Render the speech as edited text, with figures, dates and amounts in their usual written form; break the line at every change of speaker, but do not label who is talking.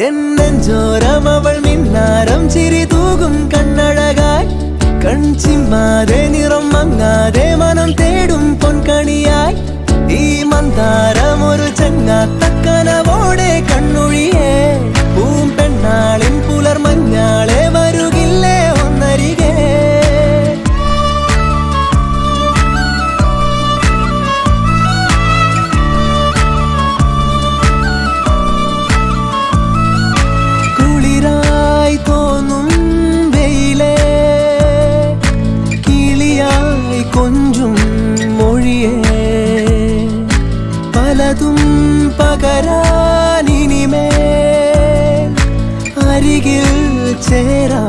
എന്നെഞ്ചോരം അവൾ മിന്നാരം ചിരി തൂകും കണ്ണഴകായി കൺചിമ്മാതെ നിറം മങ്ങാതെ മനം തേടും പൊൻകണിയായി ഈ മന്ദാരം ഒരു ചങ്ങാത്തക്കനവോടെ കണ്ണൊഴിയേ പൂമ്പെണ്ണാളിൻ പുലർമഞ്ഞാളെ വരുകില്ലേ ഒന്നരികെ കുളിരായി തോന്നും വെയിലേ കിളിയായി കൊഞ്ചും മൊഴിയേ പലതും പകരാനിനിമേൽ അരികിൽ ചേരാ